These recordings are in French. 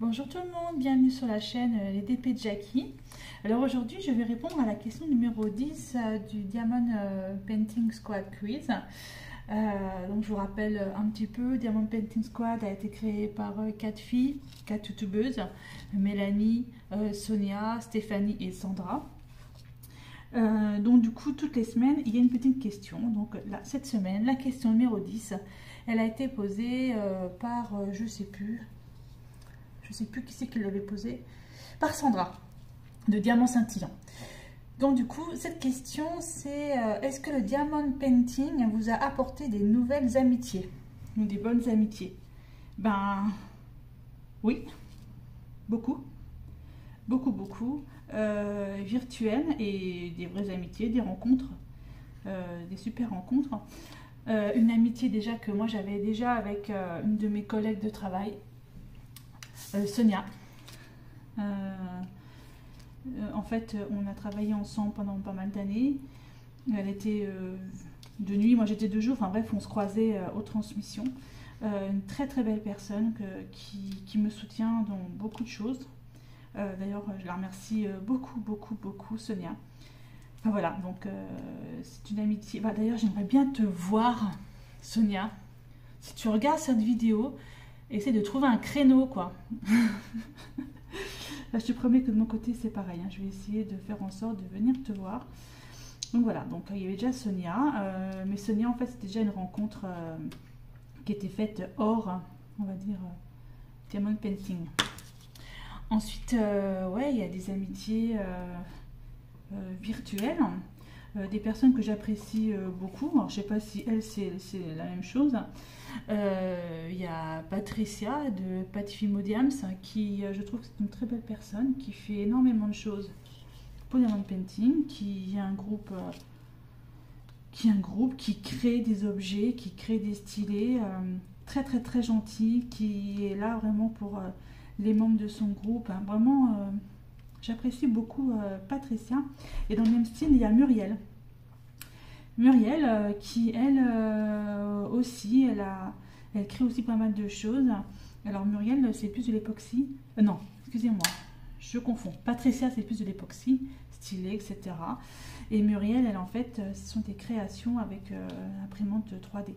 Bonjour tout le monde, bienvenue sur la chaîne Les DP de Jackie. Alors aujourd'hui je vais répondre à la question numéro 10 du Diamond Painting Squad Quiz. Donc je vous rappelle un petit peu, Diamond Painting Squad a été créé par 4 filles, 4 youtubeuses, Mélanie, Sonia, Stéphanie et Sandra. Donc du coup toutes les semaines il y a une petite question. Donc là cette semaine la question numéro 10 elle a été posée par je sais plus qui c'est qui l'avait posée, par Sandra de Diamant Scintillant. Donc du coup cette question c'est est-ce que le diamond painting vous a apporté des nouvelles amitiés ou des bonnes amitiés? Ben oui, beaucoup virtuelles et des vraies amitiés, des rencontres, des super rencontres. Une amitié déjà que moi j'avais déjà avec une de mes collègues de travail, Sonia. En fait on a travaillé ensemble pendant pas mal d'années. Elle était de nuit, moi j'étais de jour, enfin bref on se croisait aux transmissions. Une très très belle personne qui me soutient dans beaucoup de choses. D'ailleurs je la remercie beaucoup Sonia. Enfin, voilà, donc c'est une amitié. Bah, d'ailleurs j'aimerais bien te voir Sonia. Si tu regardes cette vidéo, essaie de trouver un créneau quoi. Là, je te promets que de mon côté c'est pareil, hein. Je vais essayer de faire en sorte de venir te voir. Donc voilà, donc il y avait déjà Sonia, mais Sonia en fait c'était déjà une rencontre qui était faite hors, on va dire, diamond painting. Ensuite, ouais, il y a des amitiés virtuelles, des personnes que j'apprécie beaucoup. Alors je sais pas si elle c'est la même chose. Il y a Patricia de Patifimo Diams qui je trouve que c'est une très belle personne qui fait énormément de choses pour diamond painting, qui a un groupe qui crée des objets, qui crée des stylés, très gentil, qui est là vraiment pour les membres de son groupe, hein. Vraiment j'apprécie beaucoup Patricia. Et dans le même style il y a Muriel qui elle aussi elle crée aussi pas mal de choses. Alors Muriel c'est plus de l'époxy, non excusez-moi je confonds, Patricia c'est plus de l'époxy stylé etc. Et Muriel elle en fait ce sont des créations avec imprimante 3D.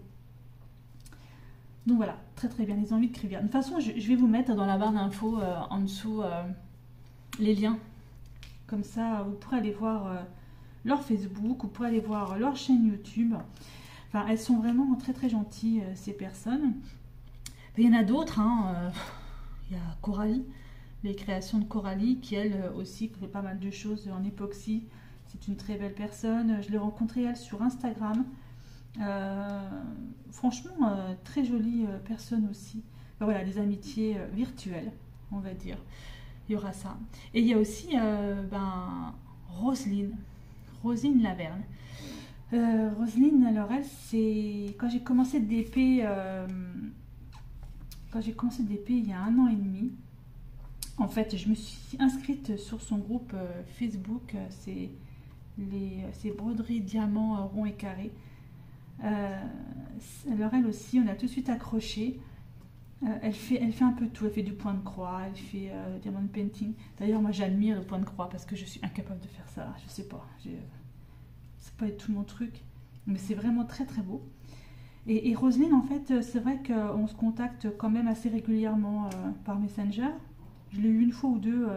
Donc voilà, très bien, les envies de Crivia. De toute façon je vais vous mettre dans la barre d'infos en dessous les liens, comme ça vous pourrez aller voir leur Facebook, vous pourrez aller voir leur chaîne YouTube. Enfin, elles sont vraiment très gentilles ces personnes. Il y en a d'autres, hein. Il y a Coralie, les créations de Coralie, qui elle aussi fait pas mal de choses en époxy. C'est une très belle personne. Je l'ai rencontrée elle sur Instagram. Franchement, très jolie personne aussi. Enfin, voilà, des amitiés virtuelles, on va dire. Il y aura ça. Et il y a aussi Roselyne Laverne. Roselyne, alors elle, c'est quand j'ai commencé DP, il y a 1 an et demi. En fait, je me suis inscrite sur son groupe Facebook. C'est broderies diamants ronds et carrés. Alors elle aussi, on a tout de suite accroché. Elle fait un peu tout, elle fait du point de croix, elle fait diamond painting. D'ailleurs moi j'admire le point de croix parce que je suis incapable de faire ça, je sais pas, c'est pas du tout mon truc, mais c'est vraiment très beau. Et Roselyne en fait c'est vrai qu'on se contacte quand même assez régulièrement par Messenger. Je l'ai eu une fois ou deux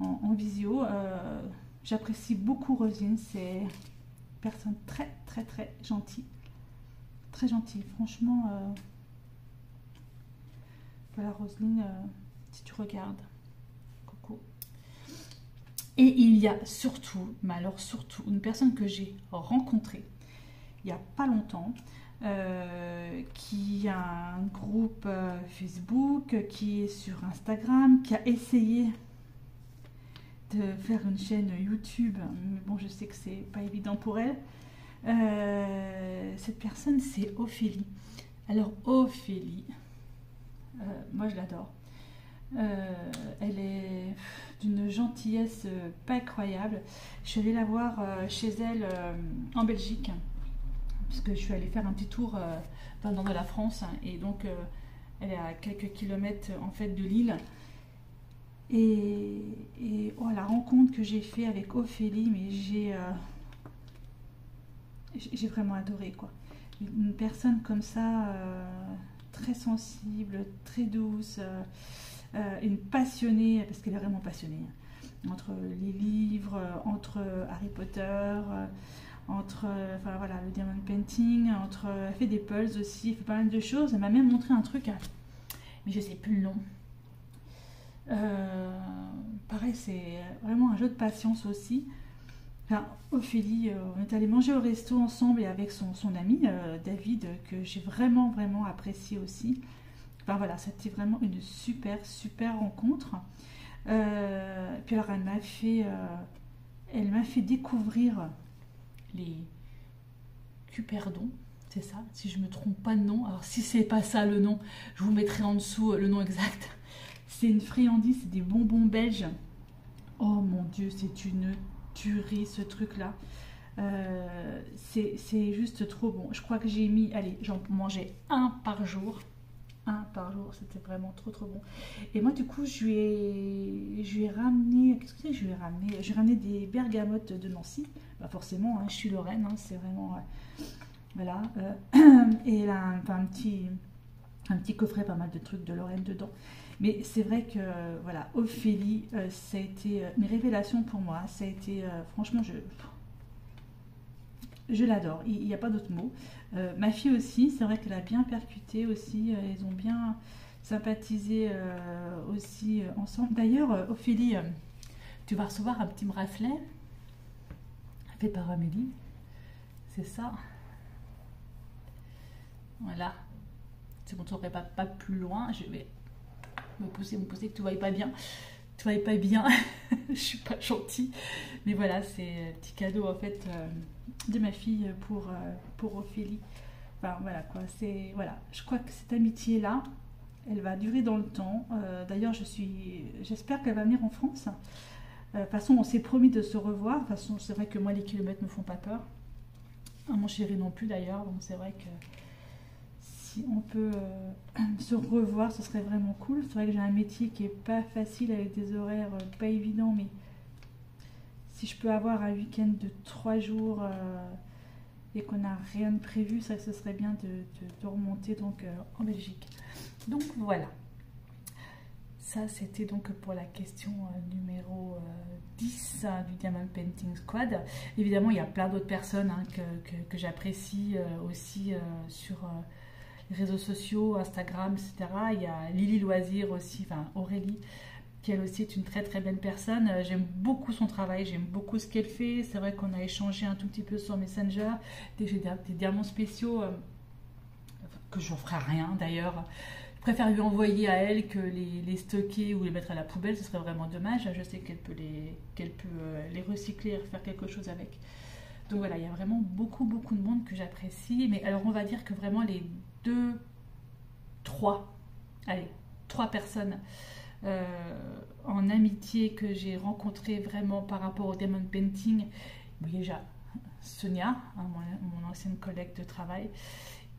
en visio. J'apprécie beaucoup Roselyne, c'est une personne très gentille, très gentille, franchement. Voilà Roselyne, si tu regardes, coucou. Et il y a surtout, mais alors surtout, une personne que j'ai rencontrée il n'y a pas longtemps, qui a un groupe Facebook, qui est sur Instagram, qui a essayé de faire une chaîne YouTube, mais bon je sais que c'est pas évident pour elle. Cette personne c'est Ophélie. Alors Ophélie, moi je l'adore. Elle est d'une gentillesse pas incroyable. Je suis allée la voir chez elle en Belgique, puisque je suis allée faire un petit tour dans le nord de la France. Et donc Elle est à quelques kilomètres en fait de Lille. Et oh, la rencontre que j'ai fait avec Ophélie, mais j'ai vraiment adoré quoi. Une personne comme ça, très sensible, très douce, une passionnée, parce qu'elle est vraiment passionnée, hein, entre les livres, entre Harry Potter, entre enfin, voilà, le diamond painting, elle fait des puzzles aussi, elle fait pas mal de choses. Elle m'a même montré un truc, mais je sais plus le nom. Pareil, c'est vraiment un jeu de patience aussi. Enfin, Ophélie, on est allé manger au resto ensemble et avec son ami David, que j'ai vraiment apprécié aussi. Enfin voilà, c'était vraiment une super rencontre. Puis alors elle m'a fait découvrir les Cuperdons, c'est ça, si je me trompe pas de nom. Alors si c'est pas ça le nom, je vous mettrai en dessous le nom exact. C'est une friandise, c'est des bonbons belges. Oh mon Dieu, c'est une tuerie ce truc là. C'est juste trop bon. Je crois que j'ai mis, allez, j'en mangeais un par jour, c'était vraiment trop bon. Et moi du coup je lui ai ramené, qu'est-ce que je lui ai ramené? Je lui ai ramené des bergamotes de Nancy. Bah forcément, hein, je suis Lorraine, hein, c'est vraiment voilà. Et elle a un petit coffret, pas mal de trucs de Lorraine dedans. Mais c'est vrai que voilà, Ophélie, ça a été une révélation pour moi. Ça a été franchement, je l'adore. Il n'y a pas d'autre mot. Ma fille aussi, c'est vrai qu'elle a bien percuté aussi. Ils ont bien sympathisé aussi ensemble. D'ailleurs, Ophélie, tu vas recevoir un petit bracelet fait par Amélie. C'est ça. Voilà. C'est bon, tu n'aurais pas plus loin. Je vais me pousser que tu ne voyais pas bien. Tu ne voyais pas bien. Je suis pas gentille. Mais voilà, c'est un petit cadeau en fait de ma fille pour Ophélie. Enfin voilà quoi. Voilà. Je crois que cette amitié là, elle va durer dans le temps. D'ailleurs, j'espère qu'elle va venir en France. De toute façon, on s'est promis de se revoir. De toute façon, c'est vrai que moi, les kilomètres ne me font pas peur. Mon chéri non plus d'ailleurs. Donc c'est vrai que si on peut se revoir, ce serait vraiment cool. C'est vrai que j'ai un métier qui est pas facile avec des horaires pas évidents, mais si je peux avoir un week-end de 3 jours et qu'on n'a rien de prévu, ça ce serait bien de remonter donc en Belgique. Donc voilà. Ça, c'était donc pour la question numéro 10 du Diamond Painting Squad. Évidemment, il y a plein d'autres personnes hein, que j'apprécie aussi sur les réseaux sociaux, Instagram, etc. Il y a Lily Loisir aussi, enfin Aurélie, qui elle aussi est une très belle personne. J'aime beaucoup son travail, j'aime beaucoup ce qu'elle fait. C'est vrai qu'on a échangé un tout petit peu sur Messenger. Dès que j'ai des diamants spéciaux, que je n'en ferai rien d'ailleurs, je préfère lui envoyer à elle que les stocker ou les mettre à la poubelle. Ce serait vraiment dommage. Je sais qu'elle peut les recycler et faire quelque chose avec. Donc voilà, il y a vraiment beaucoup de monde que j'apprécie. Mais alors on va dire que vraiment les 3 personnes en amitié que j'ai rencontrées vraiment par rapport au Diamond Painting. Déjà Sonia, hein, mon ancienne collègue de travail.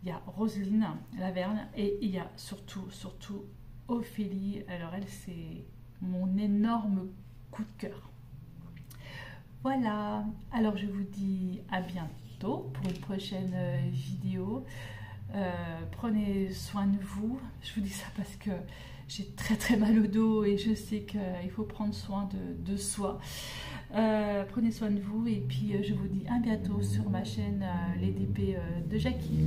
Il y a Roselyne Laverne et il y a surtout Ophélie. Alors elle, c'est mon énorme coup de cœur. Voilà, alors je vous dis à bientôt pour une prochaine vidéo. Prenez soin de vous. Je vous dis ça parce que j'ai très mal au dos et je sais qu'il faut prendre soin de soi. Prenez soin de vous et puis je vous dis à bientôt sur ma chaîne Les DP de Jackie.